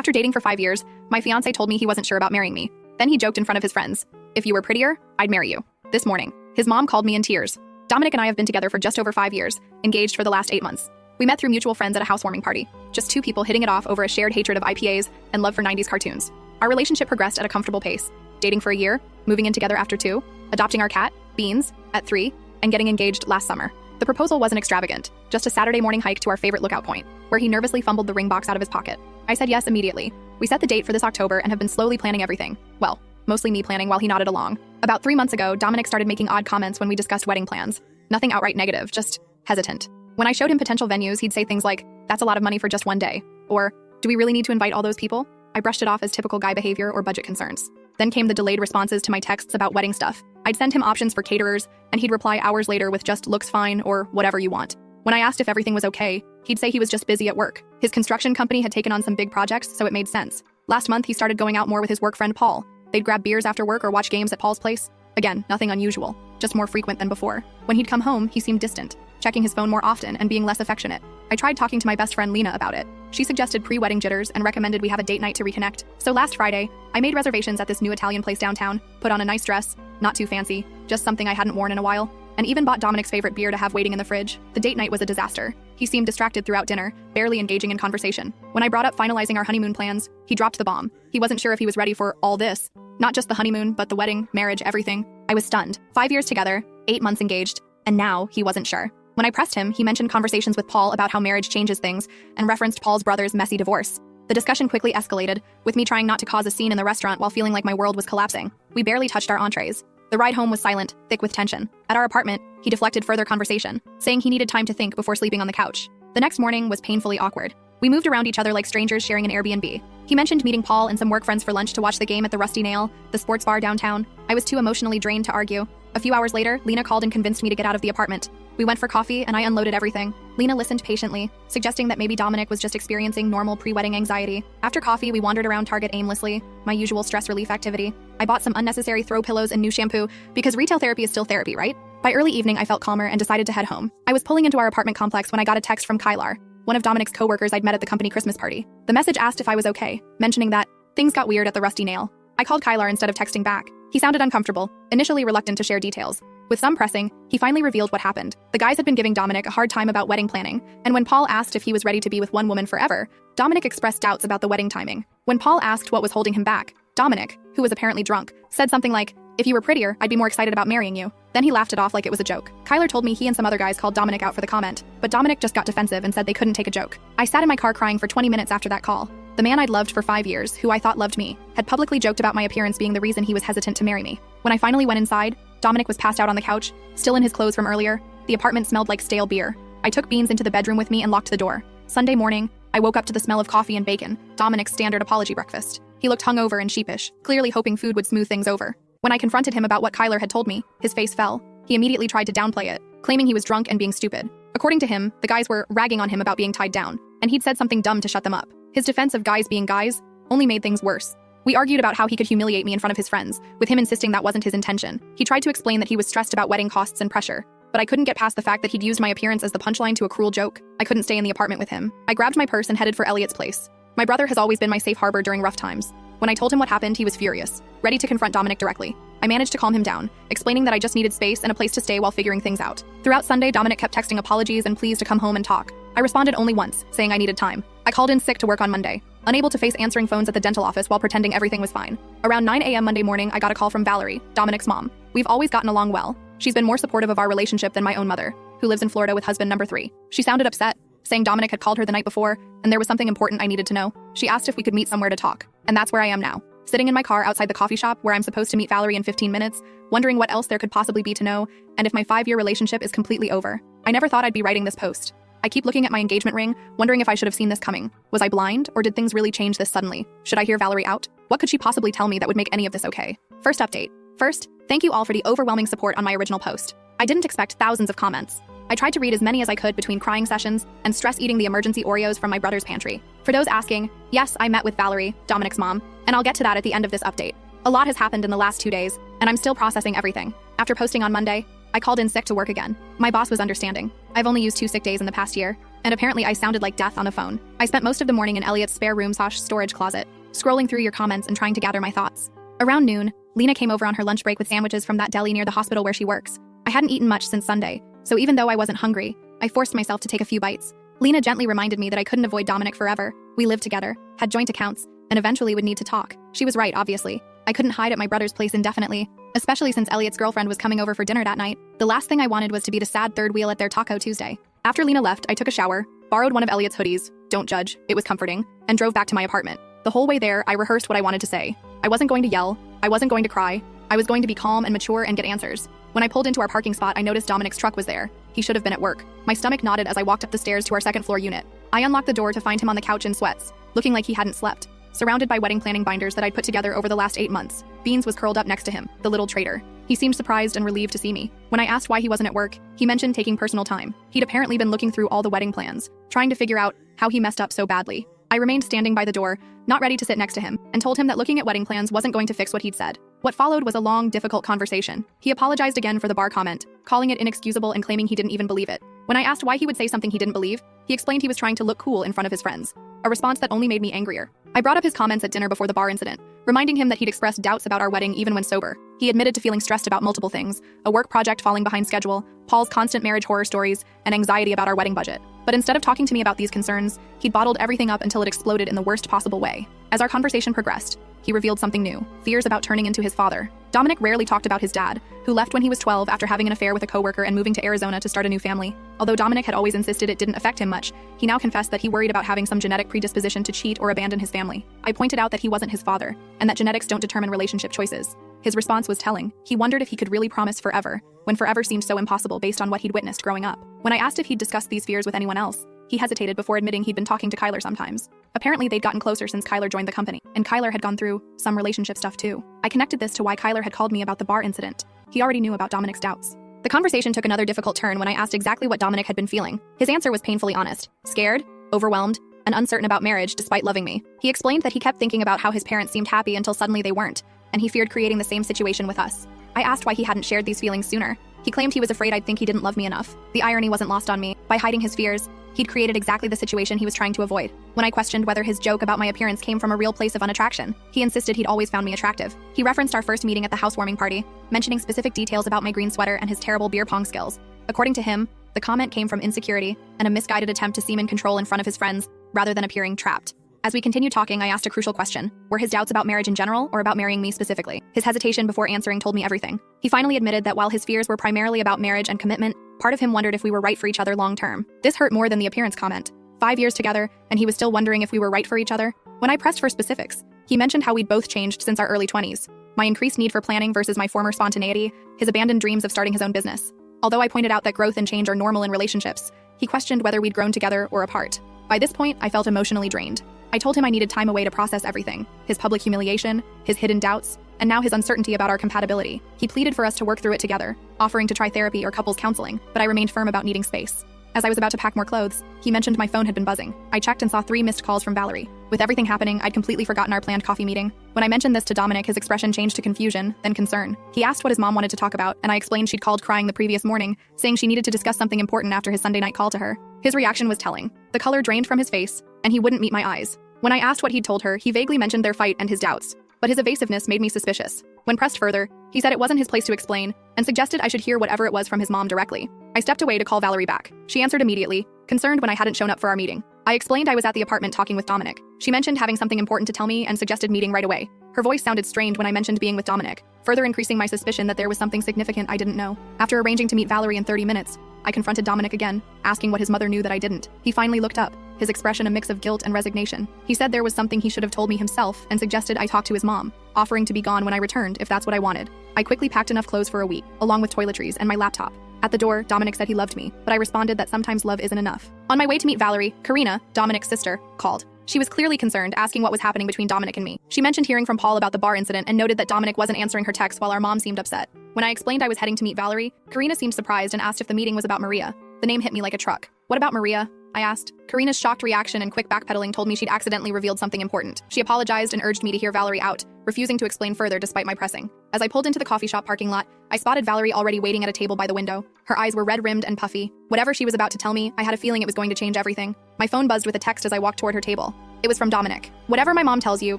After dating for 5 years, my fiancé told me he wasn't sure about marrying me. Then he joked in front of his friends, "If you were prettier, I'd marry you." This morning, his mom called me in tears. Dominic and I have been together for just over 5 years, engaged for the last 8 months. We met through mutual friends at a housewarming party, just two people hitting it off over a shared hatred of IPAs and love for 90s cartoons. Our relationship progressed at a comfortable pace, dating for a year, moving in together after 2, adopting our cat, Beans, at 3, and getting engaged last summer. The proposal wasn't extravagant, just a Saturday morning hike to our favorite lookout point, where he nervously fumbled the ring box out of his pocket. I said yes immediately. We set the date for this October and have been slowly planning everything. Well, mostly me planning while he nodded along. About 3 months ago, Dominic started making odd comments when we discussed wedding plans. Nothing outright negative, just hesitant. When I showed him potential venues, he'd say things like, "That's a lot of money for just one day," or, "Do we really need to invite all those people?" I brushed it off as typical guy behavior or budget concerns. Then came the delayed responses to my texts about wedding stuff. I'd send him options for caterers, and he'd reply hours later with just "looks fine" or "whatever you want." When I asked if everything was okay, he'd say he was just busy at work. His construction company had taken on some big projects, so it made sense. Last month, he started going out more with his work friend Paul. They'd grab beers after work or watch games at Paul's place. Again, nothing unusual, just more frequent than before. When he'd come home, he seemed distant, checking his phone more often and being less affectionate. I tried talking to my best friend Lena about it. She suggested pre-wedding jitters and recommended we have a date night to reconnect. So last Friday, I made reservations at this new Italian place downtown, put on a nice dress, not too fancy, just something I hadn't worn in a while, and even bought Dominic's favorite beer to have waiting in the fridge. The date night was a disaster. He seemed distracted throughout dinner, barely engaging in conversation. When I brought up finalizing our honeymoon plans, he dropped the bomb. He wasn't sure if he was ready for all this. Not just the honeymoon, but the wedding, marriage, everything. I was stunned. 5 years together, 8 months engaged, and now he wasn't sure. When I pressed him, he mentioned conversations with Paul about how marriage changes things and referenced Paul's brother's messy divorce. The discussion quickly escalated, with me trying not to cause a scene in the restaurant while feeling like my world was collapsing. We barely touched our entrees. The ride home was silent, thick with tension. At our apartment, he deflected further conversation, saying he needed time to think before sleeping on the couch. The next morning was painfully awkward. We moved around each other like strangers sharing an Airbnb. He mentioned meeting Paul and some work friends for lunch to watch the game at the Rusty Nail, the sports bar downtown. I was too emotionally drained to argue. A few hours later, Lena called and convinced me to get out of the apartment. We went for coffee, and I unloaded everything. Lena listened patiently, suggesting that maybe Dominic was just experiencing normal pre-wedding anxiety. After coffee, we wandered around Target aimlessly, my usual stress relief activity. I bought some unnecessary throw pillows and new shampoo, because retail therapy is still therapy, right? By early evening, I felt calmer and decided to head home. I was pulling into our apartment complex when I got a text from Kylar, one of Dominic's coworkers I'd met at the company Christmas party. The message asked if I was okay, mentioning that things got weird at the Rusty Nail. I called Kylar instead of texting back. He sounded uncomfortable, initially reluctant to share details. With some pressing, he finally revealed what happened. The guys had been giving Dominic a hard time about wedding planning, and when Paul asked if he was ready to be with one woman forever, Dominic expressed doubts about the wedding timing. When Paul asked what was holding him back, Dominic, who was apparently drunk, said something like, "If you were prettier, I'd be more excited about marrying you." Then he laughed it off like it was a joke. Kylar told me he and some other guys called Dominic out for the comment, but Dominic just got defensive and said they couldn't take a joke. I sat in my car crying for 20 minutes after that call. The man I'd loved for 5 years, who I thought loved me, had publicly joked about my appearance being the reason he was hesitant to marry me. When I finally went inside, Dominic was passed out on the couch, still in his clothes from earlier. The apartment smelled like stale beer. I took Beans into the bedroom with me and locked the door. Sunday morning, I woke up to the smell of coffee and bacon, Dominic's standard apology breakfast. He looked hungover and sheepish, clearly hoping food would smooth things over. When I confronted him about what Kylar had told me, his face fell. He immediately tried to downplay it, claiming he was drunk and being stupid. According to him, the guys were ragging on him about being tied down, and he'd said something dumb to shut them up. His defense of guys being guys only made things worse. We argued about how he could humiliate me in front of his friends, with him insisting that wasn't his intention. He tried to explain that he was stressed about wedding costs and pressure, but I couldn't get past the fact that he'd used my appearance as the punchline to a cruel joke. I couldn't stay in the apartment with him. I grabbed my purse and headed for Elliot's place. My brother has always been my safe harbor during rough times. When I told him what happened, he was furious, ready to confront Dominic directly. I managed to calm him down, explaining that I just needed space and a place to stay while figuring things out. Throughout Sunday, Dominic kept texting apologies and pleas to come home and talk. I responded only once, saying I needed time. I called in sick to work on Monday, unable to face answering phones at the dental office while pretending everything was fine. Around 9 a.m. Monday morning, I got a call from Valerie, Dominic's mom. We've always gotten along well. She's been more supportive of our relationship than my own mother, who lives in Florida with husband number 3. She sounded upset, saying Dominic had called her the night before, and there was something important I needed to know. She asked if we could meet somewhere to talk, and that's where I am now. Sitting in my car outside the coffee shop where I'm supposed to meet Valerie in 15 minutes, wondering what else there could possibly be to know, and if my 5-year relationship is completely over. I never thought I'd be writing this post. I keep looking at my engagement ring, wondering if I should have seen this coming. Was I blind, or did things really change this suddenly? Should I hear Valerie out? What could she possibly tell me that would make any of this okay? First update. First, thank you all for the overwhelming support on my original post. I didn't expect thousands of comments. I tried to read as many as I could between crying sessions and stress eating the emergency Oreos from my brother's pantry. For those asking, yes, I met with Valerie, Dominic's mom, and I'll get to that at the end of this update. A lot has happened in the last 2 days, and I'm still processing everything. After posting on Monday, I called in sick to work again. My boss was understanding. I've only used 2 sick days in the past year, and apparently I sounded like death on the phone. I spent most of the morning in Elliot's spare room/storage closet, scrolling through your comments and trying to gather my thoughts. Around noon, Lena came over on her lunch break with sandwiches from that deli near the hospital where she works. I hadn't eaten much since Sunday, so even though I wasn't hungry, I forced myself to take a few bites. Lena gently reminded me that I couldn't avoid Dominic forever. We lived together, had joint accounts, and eventually would need to talk. She was right, obviously. I couldn't hide at my brother's place indefinitely, especially since Elliot's girlfriend was coming over for dinner that night. The last thing I wanted was to be the sad third wheel at their Taco Tuesday. After Lena left, I took a shower, borrowed one of Elliot's hoodies, don't judge, it was comforting, and drove back to my apartment. The whole way there, I rehearsed what I wanted to say. I wasn't going to yell, I wasn't going to cry, I was going to be calm and mature and get answers. When I pulled into our parking spot, I noticed Dominic's truck was there. He should have been at work. My stomach knotted as I walked up the stairs to our second-floor unit. I unlocked the door to find him on the couch in sweats, looking like he hadn't slept. Surrounded by wedding planning binders that I'd put together over the last 8 months, Beans was curled up next to him, the little traitor. He seemed surprised and relieved to see me. When I asked why he wasn't at work, he mentioned taking personal time. He'd apparently been looking through all the wedding plans, trying to figure out how he messed up so badly. I remained standing by the door, not ready to sit next to him, and told him that looking at wedding plans wasn't going to fix what he'd said. What followed was a long, difficult conversation. He apologized again for the bar comment, calling it inexcusable and claiming he didn't even believe it. When I asked why he would say something he didn't believe, he explained he was trying to look cool in front of his friends, a response that only made me angrier. I brought up his comments at dinner before the bar incident, reminding him that he'd expressed doubts about our wedding even when sober. He admitted to feeling stressed about multiple things, a work project falling behind schedule, Paul's constant marriage horror stories, and anxiety about our wedding budget. But instead of talking to me about these concerns, he'd bottled everything up until it exploded in the worst possible way. As our conversation progressed, he revealed something new, fears about turning into his father. Dominic rarely talked about his dad, who left when he was 12 after having an affair with a coworker and moving to Arizona to start a new family. Although Dominic had always insisted it didn't affect him much, he now confessed that he worried about having some genetic predisposition to cheat or abandon his family. I pointed out that he wasn't his father, and that genetics don't determine relationship choices. His response was telling. He wondered if he could really promise forever, when forever seemed so impossible based on what he'd witnessed growing up. When I asked if he'd discussed these fears with anyone else, he hesitated before admitting he'd been talking to Kyler sometimes. Apparently, they'd gotten closer since Kyler joined the company, and Kyler had gone through some relationship stuff too. I connected this to why Kyler had called me about the bar incident. He already knew about Dominic's doubts. The conversation took another difficult turn when I asked exactly what Dominic had been feeling. His answer was painfully honest. Scared, overwhelmed, and uncertain about marriage despite loving me. He explained that he kept thinking about how his parents seemed happy until suddenly they weren't, and he feared creating the same situation with us. I asked why he hadn't shared these feelings sooner. He claimed he was afraid I'd think he didn't love me enough. The irony wasn't lost on me. By hiding his fears, he'd created exactly the situation he was trying to avoid. When I questioned whether his joke about my appearance came from a real place of unattraction, he insisted he'd always found me attractive. He referenced our first meeting at the housewarming party, mentioning specific details about my green sweater and his terrible beer pong skills. According to him, the comment came from insecurity and a misguided attempt to seem in control in front of his friends, rather than appearing trapped. As we continued talking, I asked a crucial question. Were his doubts about marriage in general or about marrying me specifically? His hesitation before answering told me everything. He finally admitted that while his fears were primarily about marriage and commitment, part of him wondered if we were right for each other long term. This hurt more than the appearance comment. 5 years together, and he was still wondering if we were right for each other. When I pressed for specifics, he mentioned how we'd both changed since our early 20s. My increased need for planning versus my former spontaneity, his abandoned dreams of starting his own business. Although I pointed out that growth and change are normal in relationships, he questioned whether we'd grown together or apart. By this point, I felt emotionally drained. I told him I needed time away to process everything, his public humiliation, his hidden doubts, and now his uncertainty about our compatibility. He pleaded for us to work through it together, offering to try therapy or couples counseling, but I remained firm about needing space. As I was about to pack more clothes, he mentioned my phone had been buzzing. I checked and saw 3 missed calls from Valerie. With everything happening, I'd completely forgotten our planned coffee meeting. When I mentioned this to Dominic, his expression changed to confusion, then concern. He asked what his mom wanted to talk about, and I explained she'd called crying the previous morning, saying she needed to discuss something important after his Sunday night call to her. His reaction was telling. The color drained from his face, and he wouldn't meet my eyes. When I asked what he'd told her, he vaguely mentioned their fight and his doubts, but his evasiveness made me suspicious. When pressed further, he said it wasn't his place to explain, and suggested I should hear whatever it was from his mom directly. I stepped away to call Valerie back. She answered immediately, concerned when I hadn't shown up for our meeting. I explained I was at the apartment talking with Dominic. She mentioned having something important to tell me and suggested meeting right away. Her voice sounded strained when I mentioned being with Dominic, further increasing my suspicion that there was something significant I didn't know. After arranging to meet Valerie in 30 minutes, I confronted Dominic again, asking what his mother knew that I didn't. He finally looked up, his expression a mix of guilt and resignation. He said there was something he should have told me himself and suggested I talk to his mom, offering to be gone when I returned if that's what I wanted. I quickly packed enough clothes for a week, along with toiletries and my laptop. At the door, Dominic said he loved me, but I responded that sometimes love isn't enough. On my way to meet Valerie, Karina, Dominic's sister, called. She was clearly concerned, asking what was happening between Dominic and me. She mentioned hearing from Paul about the bar incident and noted that Dominic wasn't answering her texts while our mom seemed upset. When I explained I was heading to meet Valerie, Karina seemed surprised and asked if the meeting was about Maria. The name hit me like a truck. What about Maria? I asked. Karina's shocked reaction and quick backpedaling told me she'd accidentally revealed something important. She apologized and urged me to hear Valerie out, refusing to explain further despite my pressing. As I pulled into the coffee shop parking lot, I spotted Valerie already waiting at a table by the window. Her eyes were red-rimmed and puffy. Whatever she was about to tell me, I had a feeling it was going to change everything. My phone buzzed with a text as I walked toward her table. It was from Dominic. "Whatever my mom tells you,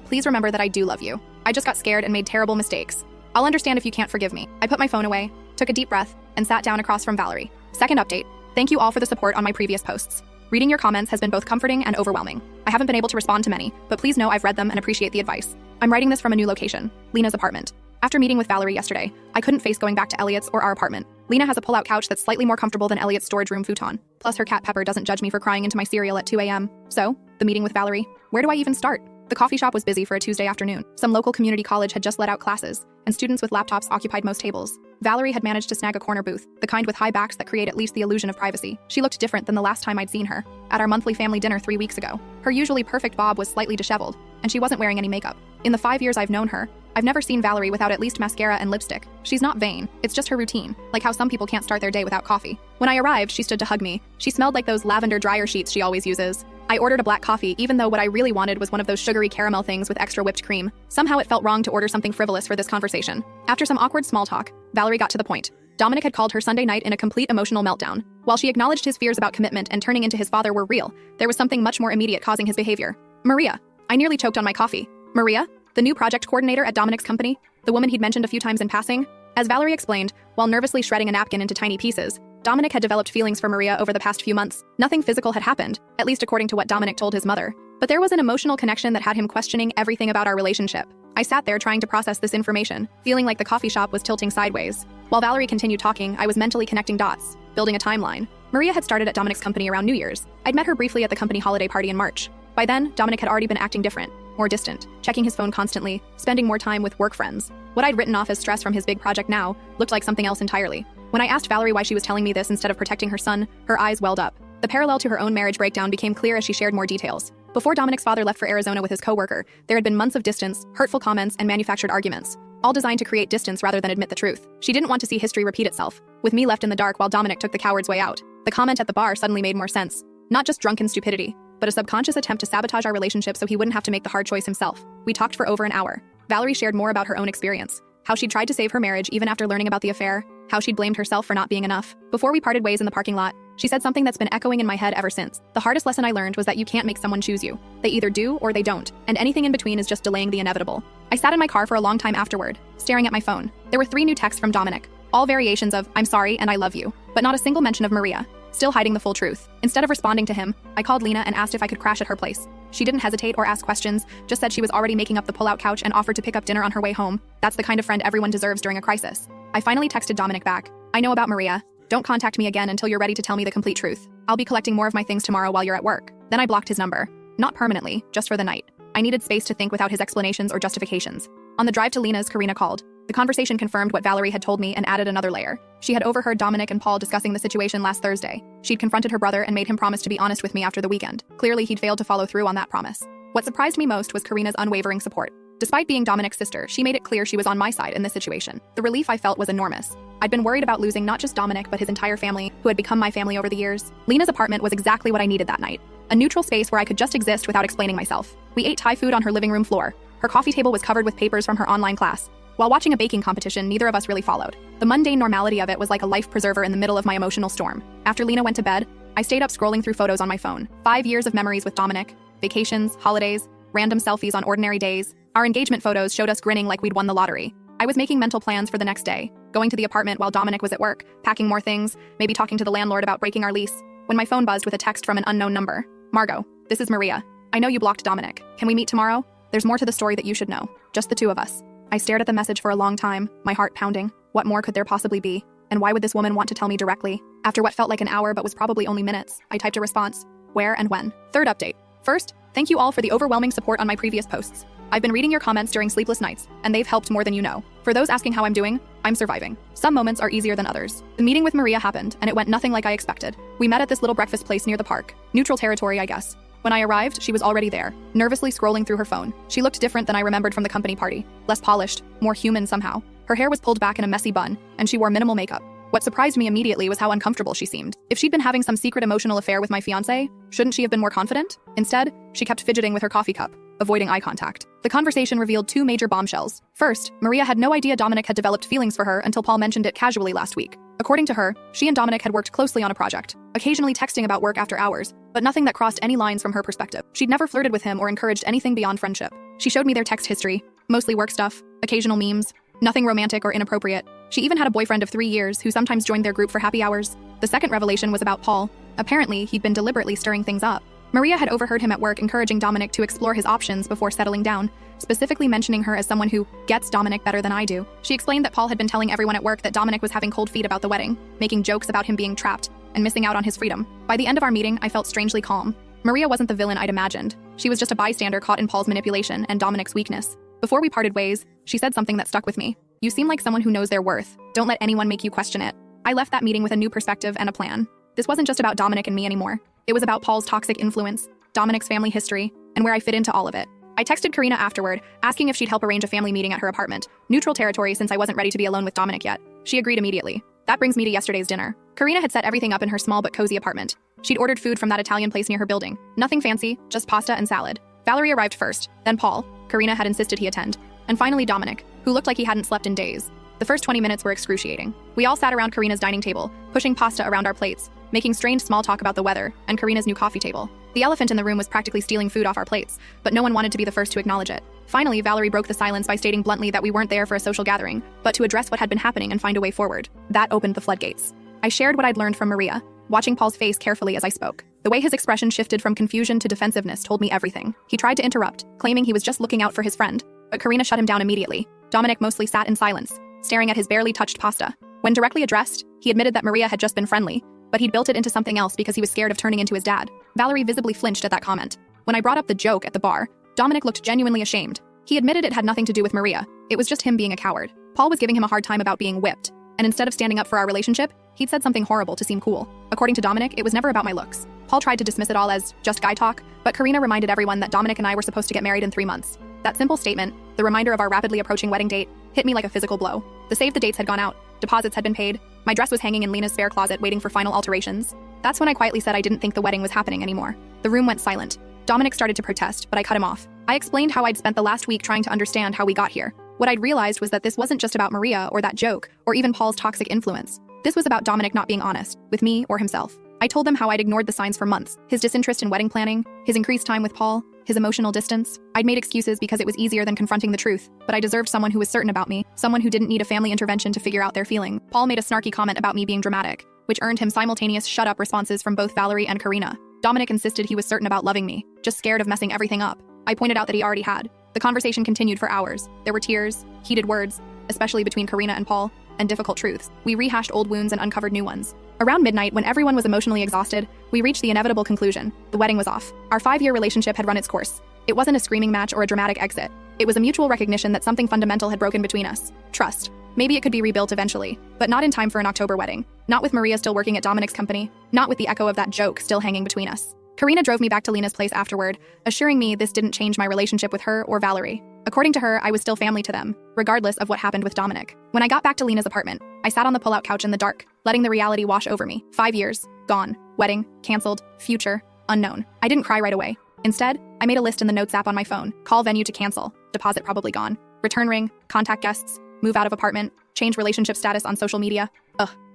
please remember that I do love you. I just got scared and made terrible mistakes. I'll understand if you can't forgive me." I put my phone away, took a deep breath, and sat down across from Valerie. Second update. Thank you all for the support on my previous posts. Reading your comments has been both comforting and overwhelming. I haven't been able to respond to many, but please know I've read them and appreciate the advice. I'm writing this from a new location, Lena's apartment. After meeting with Valerie yesterday, I couldn't face going back to Elliot's or our apartment. Lena has a pull-out couch that's slightly more comfortable than Elliot's storage room futon. Plus her cat Pepper doesn't judge me for crying into my cereal at 2 a.m. So, the meeting with Valerie. Where do I even start? The coffee shop was busy for a Tuesday afternoon. Some local community college had just let out classes, and students with laptops occupied most tables. Valerie had managed to snag a corner booth, the kind with high backs that create at least the illusion of privacy. She looked different than the last time I'd seen her, at our monthly family dinner 3 weeks ago. Her usually perfect bob was slightly disheveled, and she wasn't wearing any makeup. In the 5 years I've known her, I've never seen Valerie without at least mascara and lipstick. She's not vain, it's just her routine, like how some people can't start their day without coffee. When I arrived, she stood to hug me. She smelled like those lavender dryer sheets she always uses. I ordered a black coffee, even though what I really wanted was one of those sugary caramel things with extra whipped cream. Somehow it felt wrong to order something frivolous for this conversation. After some awkward small talk, Valerie got to the point. Dominic had called her Sunday night in a complete emotional meltdown. While she acknowledged his fears about commitment and turning into his father were real, there was something much more immediate causing his behavior. Maria. I nearly choked on my coffee. Maria? The new project coordinator at Dominic's company? The woman he'd mentioned a few times in passing? As Valerie explained, while nervously shredding a napkin into tiny pieces, Dominic had developed feelings for Maria over the past few months. Nothing physical had happened, at least according to what Dominic told his mother. But there was an emotional connection that had him questioning everything about our relationship. I sat there trying to process this information, feeling like the coffee shop was tilting sideways. While Valerie continued talking, I was mentally connecting dots, building a timeline. Maria had started at Dominic's company around New Year's. I'd met her briefly at the company holiday party in March. By then, Dominic had already been acting different, more distant, checking his phone constantly, spending more time with work friends. What I'd written off as stress from his big project now looked like something else entirely. When I asked Valerie why she was telling me this instead of protecting her son, her eyes welled up. The parallel to her own marriage breakdown became clear as she shared more details. Before Dominic's father left for Arizona with his coworker, there had been months of distance, hurtful comments, and manufactured arguments, all designed to create distance rather than admit the truth. She didn't want to see history repeat itself, with me left in the dark while Dominic took the coward's way out. The comment at the bar suddenly made more sense. Not just drunken stupidity, but a subconscious attempt to sabotage our relationship so he wouldn't have to make the hard choice himself. We talked for over an hour. Valerie shared more about her own experience, how she'd tried to save her marriage even after learning about the affair, how she'd blamed herself for not being enough. Before we parted ways in the parking lot, she said something that's been echoing in my head ever since. The hardest lesson I learned was that you can't make someone choose you. They either do or they don't, and anything in between is just delaying the inevitable. I sat in my car for a long time afterward, staring at my phone. There were 3 new texts from Dominic, all variations of "I'm sorry" and "I love you," but not a single mention of Maria, still hiding the full truth. Instead of responding to him, I called Lena and asked if I could crash at her place. She didn't hesitate or ask questions, just said she was already making up the pull-out couch and offered to pick up dinner on her way home. That's the kind of friend everyone deserves during a crisis. I finally texted Dominic back. "I know about Maria. Don't contact me again until you're ready to tell me the complete truth. I'll be collecting more of my things tomorrow while you're at work." Then I blocked his number. Not permanently, just for the night. I needed space to think without his explanations or justifications. On the drive to Lena's, Karina called. The conversation confirmed what Valerie had told me and added another layer. She had overheard Dominic and Paul discussing the situation last Thursday. She'd confronted her brother and made him promise to be honest with me after the weekend. Clearly, he'd failed to follow through on that promise. What surprised me most was Karina's unwavering support. Despite being Dominic's sister, she made it clear she was on my side in this situation. The relief I felt was enormous. I'd been worried about losing not just Dominic but his entire family, who had become my family over the years. Lena's apartment was exactly what I needed that night. A neutral space where I could just exist without explaining myself. We ate Thai food on her living room floor. Her coffee table was covered with papers from her online class. While watching a baking competition, neither of us really followed. The mundane normality of it was like a life preserver in the middle of my emotional storm. After Lena went to bed, I stayed up scrolling through photos on my phone. 5 years of memories with Dominic, vacations, holidays, random selfies on ordinary days. Our engagement photos showed us grinning like we'd won the lottery. I was making mental plans for the next day, going to the apartment while Dominic was at work, packing more things, maybe talking to the landlord about breaking our lease, when my phone buzzed with a text from an unknown number. "Margot, this is Maria. I know you blocked Dominic. Can we meet tomorrow? There's more to the story that you should know. Just the 2 of us." I stared at the message for a long time, my heart pounding. What more could there possibly be? And why would this woman want to tell me directly? After what felt like an hour but was probably only minutes, I typed a response. Where and when? Third update. First, thank you all for the overwhelming support on my previous posts. I've been reading your comments during sleepless nights, and they've helped more than you know. For those asking how I'm doing, I'm surviving. Some moments are easier than others. The meeting with Maria happened, and it went nothing like I expected. We met at this little breakfast place near the park. Neutral territory, I guess. When I arrived, she was already there, nervously scrolling through her phone. She looked different than I remembered from the company party. Less polished, more human somehow. Her hair was pulled back in a messy bun, and she wore minimal makeup. What surprised me immediately was how uncomfortable she seemed. If she'd been having some secret emotional affair with my fiancé, shouldn't she have been more confident? Instead, she kept fidgeting with her coffee cup. avoiding eye contact. The conversation revealed two major bombshells. First, Maria had no idea Dominic had developed feelings for her until Paul mentioned it casually last week. According to her, she and Dominic had worked closely on a project, occasionally texting about work after hours, but nothing that crossed any lines from her perspective. She'd never flirted with him or encouraged anything beyond friendship. She showed me their text history, mostly work stuff, occasional memes, nothing romantic or inappropriate. She even had a boyfriend of 3 years who sometimes joined their group for happy hours. The second revelation was about Paul. Apparently, he'd been deliberately stirring things up. Maria had overheard him at work encouraging Dominic to explore his options before settling down, specifically mentioning her as someone who gets Dominic better than I do. She explained that Paul had been telling everyone at work that Dominic was having cold feet about the wedding, making jokes about him being trapped and missing out on his freedom. By the end of our meeting, I felt strangely calm. Maria wasn't the villain I'd imagined. She was just a bystander caught in Paul's manipulation and Dominic's weakness. Before we parted ways, she said something that stuck with me. "You seem like someone who knows their worth. Don't let anyone make you question it." I left that meeting with a new perspective and a plan. This wasn't just about Dominic and me anymore. It was about Paul's toxic influence, Dominic's family history, and where I fit into all of it. I texted Karina afterward, asking if she'd help arrange a family meeting at her apartment. Neutral territory since I wasn't ready to be alone with Dominic yet. She agreed immediately. That brings me to yesterday's dinner. Karina had set everything up in her small but cozy apartment. She'd ordered food from that Italian place near her building. Nothing fancy, just pasta and salad. Valerie arrived first, then Paul. Karina had insisted he attend. And finally Dominic, who looked like he hadn't slept in days. The first 20 minutes were excruciating. We all sat around Karina's dining table, pushing pasta around our plates, making strange small talk about the weather and Karina's new coffee table. The elephant in the room was practically stealing food off our plates, but no one wanted to be the first to acknowledge it. Finally, Valerie broke the silence by stating bluntly that we weren't there for a social gathering, but to address what had been happening and find a way forward. That opened the floodgates. I shared what I'd learned from Maria, watching Paul's face carefully as I spoke. The way his expression shifted from confusion to defensiveness told me everything. He tried to interrupt, claiming he was just looking out for his friend, but Karina shut him down immediately. Dominic mostly sat in silence, staring at his barely touched pasta. When directly addressed, he admitted that Maria had just been friendly, but he'd built it into something else because he was scared of turning into his dad. Valerie visibly flinched at that comment. When I brought up the joke at the bar, Dominic looked genuinely ashamed. He admitted it had nothing to do with Maria. It was just him being a coward. Paul was giving him a hard time about being whipped, and instead of standing up for our relationship, he'd said something horrible to seem cool. According to Dominic, it was never about my looks. Paul tried to dismiss it all as just guy talk, but Karina reminded everyone that Dominic and I were supposed to get married in 3 months. That simple statement, the reminder of our rapidly approaching wedding date, hit me like a physical blow. The save the dates had gone out, deposits had been paid, my dress was hanging in Lena's spare closet waiting for final alterations. That's when I quietly said I didn't think the wedding was happening anymore. The room went silent. Dominic started to protest, but I cut him off. I explained how I'd spent the last week trying to understand how we got here. What I'd realized was that this wasn't just about Maria or that joke, or even Paul's toxic influence. This was about Dominic not being honest, with me or himself. I told them how I'd ignored the signs for months, his disinterest in wedding planning, his increased time with Paul, his emotional distance. I'd made excuses because it was easier than confronting the truth, but I deserved someone who was certain about me, someone who didn't need a family intervention to figure out their feeling. Paul made a snarky comment about me being dramatic, which earned him simultaneous shut-up responses from both Valerie and Karina. Dominic insisted he was certain about loving me, just scared of messing everything up. I pointed out that he already had. The conversation continued for hours. There were tears, heated words, especially between Karina and Paul, and difficult truths. We rehashed old wounds and uncovered new ones. Around midnight, when everyone was emotionally exhausted, we reached the inevitable conclusion. The wedding was off. Our 5-year relationship had run its course. It wasn't a screaming match or a dramatic exit. It was a mutual recognition that something fundamental had broken between us. Trust. Maybe it could be rebuilt eventually, but not in time for an October wedding. Not with Maria still working at Dominic's company. Not with the echo of that joke still hanging between us. Karina drove me back to Lena's place afterward, assuring me this didn't change my relationship with her or Valerie. According to her, I was still family to them, regardless of what happened with Dominic. When I got back to Lena's apartment, I sat on the pull-out couch in the dark, letting the reality wash over me. 5 years, gone, wedding, canceled, future, unknown. I didn't cry right away. Instead, I made a list in the Notes app on my phone. Call venue to cancel, deposit probably gone, return ring, contact guests, move out of apartment, change relationship status on social media.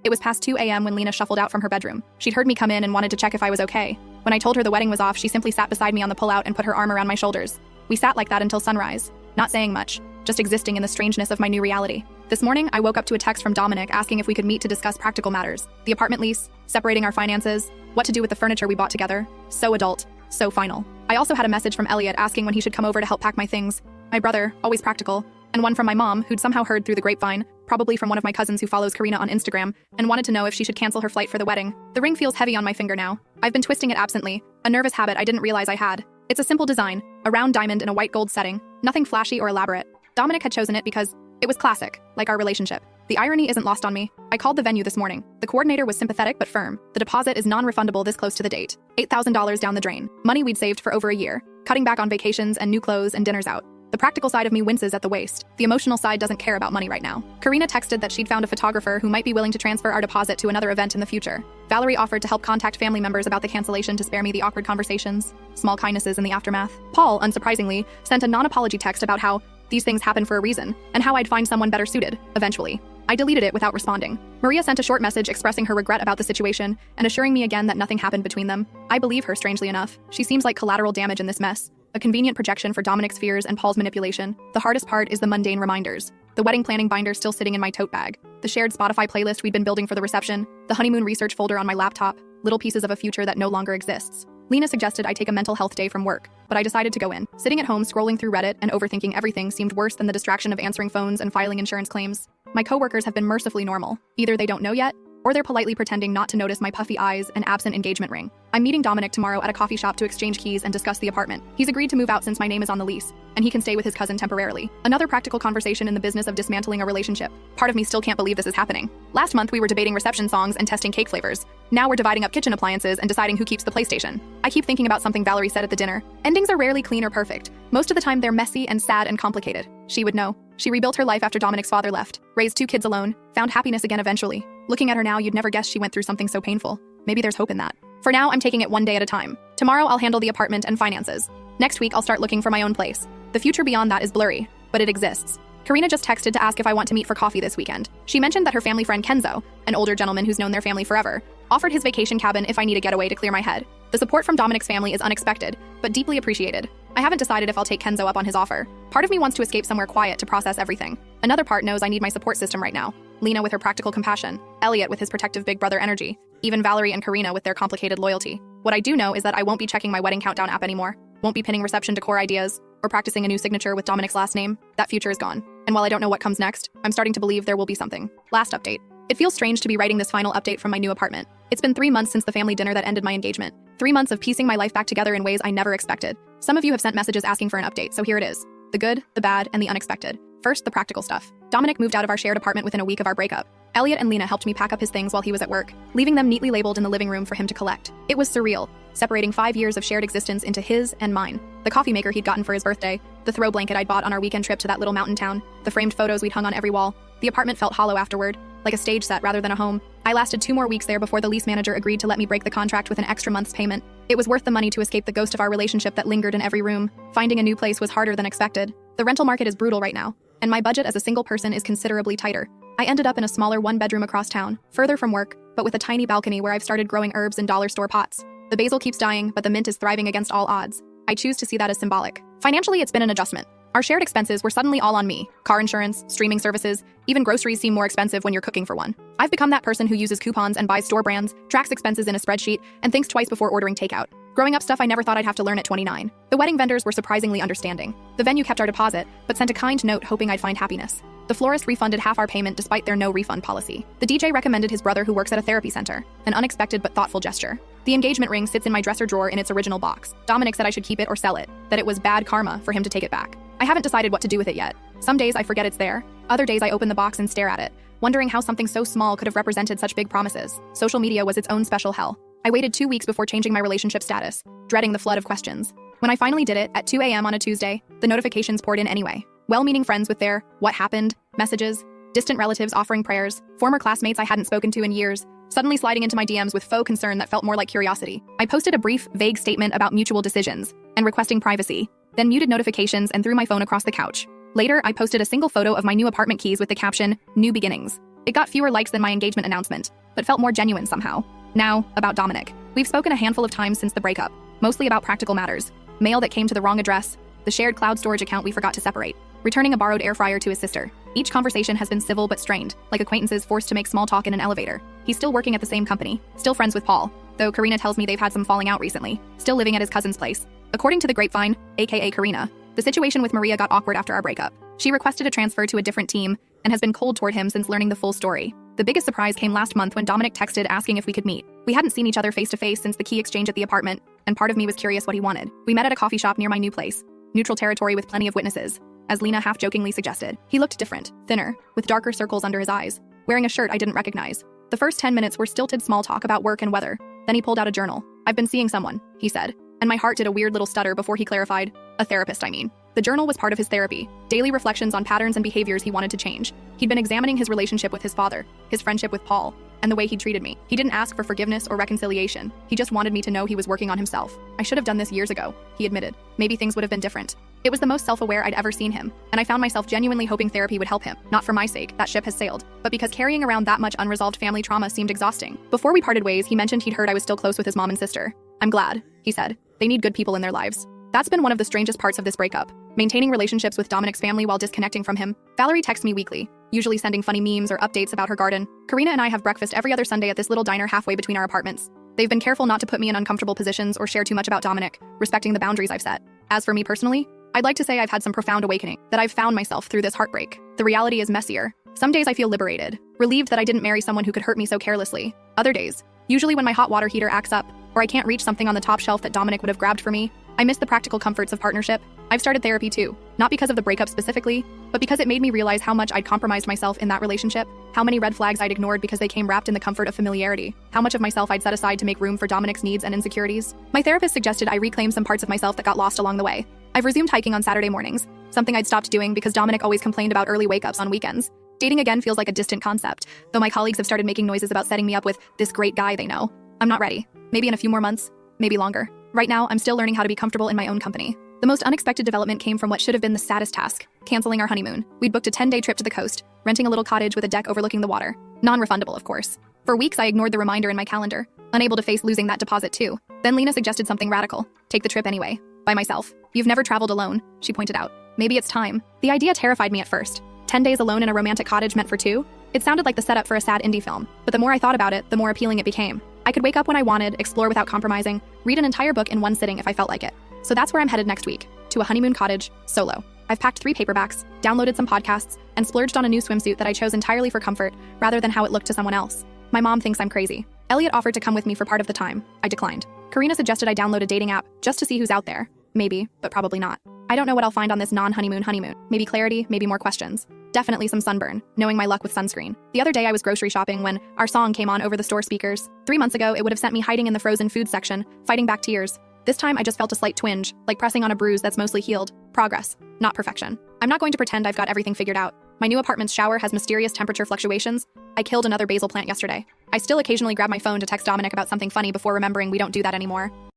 It was past 2 a.m. when Lena shuffled out from her bedroom. She'd heard me come in and wanted to check if I was okay. When I told her the wedding was off, she simply sat beside me on the pull-out and put her arm around my shoulders. We sat like that until sunrise, not saying much, just existing in the strangeness of my new reality. This morning, I woke up to a text from Dominic asking if we could meet to discuss practical matters. The apartment lease, separating our finances, what to do with the furniture we bought together. So adult, so final. I also had a message from Elliot asking when he should come over to help pack my things. My brother, always practical, and one from my mom, who'd somehow heard through the grapevine, probably from one of my cousins who follows Karina on Instagram, and wanted to know if she should cancel her flight for the wedding. The ring feels heavy on my finger now. I've been twisting it absently, a nervous habit I didn't realize I had. It's a simple design, a round diamond in a white gold setting, nothing flashy or elaborate. Dominic had chosen it because it was classic, like our relationship. The irony isn't lost on me. I called the venue this morning. The coordinator was sympathetic but firm. The deposit is non-refundable this close to the date. $8,000 down the drain. Money we'd saved for over a year, cutting back on vacations and new clothes and dinners out. The practical side of me winces at the waste. The emotional side doesn't care about money right now. Karina texted that she'd found a photographer who might be willing to transfer our deposit to another event in the future. Valerie offered to help contact family members about the cancellation to spare me the awkward conversations. Small kindnesses in the aftermath. Paul, unsurprisingly, sent a non-apology text about how these things happen for a reason, and how I'd find someone better suited, eventually. I deleted it without responding. Maria sent a short message expressing her regret about the situation and assuring me again that nothing happened between them. I believe her, strangely enough. She seems like collateral damage in this mess. A convenient projection for Dominic's fears and Paul's manipulation. The hardest part is the mundane reminders. The wedding planning binder still sitting in my tote bag. The shared Spotify playlist we'd been building for the reception. The honeymoon research folder on my laptop. Little pieces of a future that no longer exists. Lena suggested I take a mental health day from work, but I decided to go in. Sitting at home scrolling through Reddit and overthinking everything seemed worse than the distraction of answering phones and filing insurance claims. My coworkers have been mercifully normal. Either they don't know yet, or they're politely pretending not to notice my puffy eyes and absent engagement ring. I'm meeting Dominic tomorrow at a coffee shop to exchange keys and discuss the apartment. He's agreed to move out since my name is on the lease, and he can stay with his cousin temporarily. Another practical conversation in the business of dismantling a relationship. Part of me still can't believe this is happening. Last month we were debating reception songs and testing cake flavors. Now we're dividing up kitchen appliances and deciding who keeps the PlayStation. I keep thinking about something Valerie said at the dinner. Endings are rarely clean or perfect. Most of the time they're messy and sad and complicated. She would know. She rebuilt her life after Dominic's father left, raised 2 kids alone, found happiness again eventually. Looking at her now, you'd never guess she went through something so painful. Maybe there's hope in that. For now, I'm taking it one day at a time. Tomorrow, I'll handle the apartment and finances. Next week, I'll start looking for my own place. The future beyond that is blurry, but it exists. Karina just texted to ask if I want to meet for coffee this weekend. She mentioned that her family friend Kenzo, an older gentleman who's known their family forever, offered his vacation cabin if I need a getaway to clear my head. The support from Dominic's family is unexpected, but deeply appreciated. I haven't decided if I'll take Kenzo up on his offer. Part of me wants to escape somewhere quiet to process everything. Another part knows I need my support system right now. Lena with her practical compassion, Elliot with his protective big brother energy, even Valerie and Karina with their complicated loyalty. What I do know is that I won't be checking my wedding countdown app anymore, won't be pinning reception decor ideas, or practicing a new signature with Dominic's last name. That future is gone. And while I don't know what comes next, I'm starting to believe there will be something. Last update. It feels strange to be writing this final update from my new apartment. It's been 3 months since the family dinner that ended my engagement. 3 months of piecing my life back together in ways I never expected. Some of you have sent messages asking for an update, so here it is. The good, the bad, and the unexpected. First, the practical stuff. Dominic moved out of our shared apartment within a week of our breakup. Elliot and Lena helped me pack up his things while he was at work, leaving them neatly labeled in the living room for him to collect. It was surreal, separating 5 years of shared existence into his and mine. The coffee maker he'd gotten for his birthday, the throw blanket I'd bought on our weekend trip to that little mountain town, the framed photos we'd hung on every wall. The apartment felt hollow afterward, like a stage set rather than a home. I lasted 2 more weeks there before the lease manager agreed to let me break the contract with an extra month's payment. It was worth the money to escape the ghost of our relationship that lingered in every room. Finding a new place was harder than expected. The rental market is brutal right now, and my budget as a single person is considerably tighter. I ended up in a smaller 1-bedroom across town, further from work, but with a tiny balcony where I've started growing herbs in dollar store pots. The basil keeps dying, but the mint is thriving against all odds. I choose to see that as symbolic. Financially, it's been an adjustment. Our shared expenses were suddenly all on me. Car insurance, streaming services, even groceries seem more expensive when you're cooking for one. I've become that person who uses coupons and buys store brands, tracks expenses in a spreadsheet, and thinks twice before ordering takeout. Growing up stuff I never thought I'd have to learn at 29. The wedding vendors were surprisingly understanding. The venue kept our deposit, but sent a kind note hoping I'd find happiness. The florist refunded half our payment despite their no refund policy. The DJ recommended his brother who works at a therapy center, an unexpected but thoughtful gesture. The engagement ring sits in my dresser drawer in its original box. Dominic said I should keep it or sell it, that it was bad karma for him to take it back. I haven't decided what to do with it yet. Some days I forget it's there. Other days I open the box and stare at it, wondering how something so small could have represented such big promises. Social media was its own special hell. I waited 2 weeks before changing my relationship status, dreading the flood of questions. When I finally did it, at 2 a.m. on a Tuesday, the notifications poured in anyway. Well-meaning friends with their "what happened" messages, distant relatives offering prayers, former classmates I hadn't spoken to in years, suddenly sliding into my DMs with faux concern that felt more like curiosity. I posted a brief, vague statement about mutual decisions and requesting privacy, then muted notifications and threw my phone across the couch. Later, I posted a single photo of my new apartment keys with the caption, "New Beginnings." It got fewer likes than my engagement announcement, but felt more genuine somehow. Now, about Dominic. We've spoken a handful of times since the breakup, mostly about practical matters. Mail that came to the wrong address, the shared cloud storage account we forgot to separate, returning a borrowed air fryer to his sister. Each conversation has been civil but strained, like acquaintances forced to make small talk in an elevator. He's still working at the same company, still friends with Paul, though Karina tells me they've had some falling out recently, still living at his cousin's place. According to the grapevine, aka Karina, the situation with Maria got awkward after our breakup. She requested a transfer to a different team and has been cold toward him since learning the full story. The biggest surprise came last month when Dominic texted asking if we could meet. We hadn't seen each other face to face since the key exchange at the apartment, and part of me was curious what he wanted. We met at a coffee shop near my new place, neutral territory with plenty of witnesses, as Lena half-jokingly suggested. He looked different, thinner, with darker circles under his eyes, wearing a shirt I didn't recognize. The first 10 minutes were stilted small talk about work and weather. Then he pulled out a journal. "I've been seeing someone," he said, and my heart did a weird little stutter before he clarified, "A therapist, I mean." The journal was part of his therapy, daily reflections on patterns and behaviors he wanted to change. He'd been examining his relationship with his father, his friendship with Paul, and the way he treated me. He didn't ask for forgiveness or reconciliation. He just wanted me to know he was working on himself. I should have done this years ago, he admitted. Maybe things would have been different. It was the most self-aware I'd ever seen him, and I found myself genuinely hoping therapy would help him. Not for my sake, that ship has sailed, but because carrying around that much unresolved family trauma seemed exhausting. Before we parted ways, he mentioned he'd heard I was still close with his mom and sister. I'm glad, he said. They need good people in their lives. That's been one of the strangest parts of this breakup. Maintaining relationships with Dominic's family while disconnecting from him. Valerie texts me weekly, usually sending funny memes or updates about her garden. Karina and I have breakfast every other Sunday at this little diner halfway between our apartments. They've been careful not to put me in uncomfortable positions or share too much about Dominic, respecting the boundaries I've set. As for me personally, I'd like to say I've had some profound awakening, that I've found myself through this heartbreak. The reality is messier. Some days I feel liberated, relieved that I didn't marry someone who could hurt me so carelessly. Other days, usually when my hot water heater acts up, or I can't reach something on the top shelf that Dominic would have grabbed for me, I miss the practical comforts of partnership. I've started therapy too, not because of the breakup specifically, but because it made me realize how much I'd compromised myself in that relationship, how many red flags I'd ignored because they came wrapped in the comfort of familiarity, how much of myself I'd set aside to make room for Dominic's needs and insecurities. My therapist suggested I reclaim some parts of myself that got lost along the way. I've resumed hiking on Saturday mornings, something I'd stopped doing because Dominic always complained about early wake-ups on weekends. Dating again feels like a distant concept, though my colleagues have started making noises about setting me up with this great guy they know. I'm not ready. Maybe in a few more months, maybe longer. Right now, I'm still learning how to be comfortable in my own company. The most unexpected development came from what should have been the saddest task, canceling our honeymoon. We'd booked a 10-day trip to the coast, renting a little cottage with a deck overlooking the water. Non-refundable, of course. For weeks, I ignored the reminder in my calendar, unable to face losing that deposit too. Then Lena suggested something radical. Take the trip anyway. By myself. You've never traveled alone, she pointed out. Maybe it's time. The idea terrified me at first. 10 days alone in a romantic cottage meant for two? It sounded like the setup for a sad indie film, but the more I thought about it, the more appealing it became. I could wake up when I wanted, explore without compromising, read an entire book in one sitting if I felt like it. So that's where I'm headed next week, to a honeymoon cottage, solo. I've packed 3 paperbacks, downloaded some podcasts, and splurged on a new swimsuit that I chose entirely for comfort, rather than how it looked to someone else. My mom thinks I'm crazy. Elliot offered to come with me for part of the time. I declined. Karina suggested I download a dating app, just to see who's out there. Maybe, but probably not. I don't know what I'll find on this non-honeymoon honeymoon. Maybe clarity, maybe more questions. Definitely some sunburn, knowing my luck with sunscreen. The other day I was grocery shopping when our song came on over the store speakers. 3 months ago, it would have sent me hiding in the frozen food section, fighting back tears. This time I just felt a slight twinge, like pressing on a bruise that's mostly healed. Progress, not perfection. I'm not going to pretend I've got everything figured out. My new apartment's shower has mysterious temperature fluctuations. I killed another basil plant yesterday. I still occasionally grab my phone to text Dominic about something funny before remembering we don't do that anymore.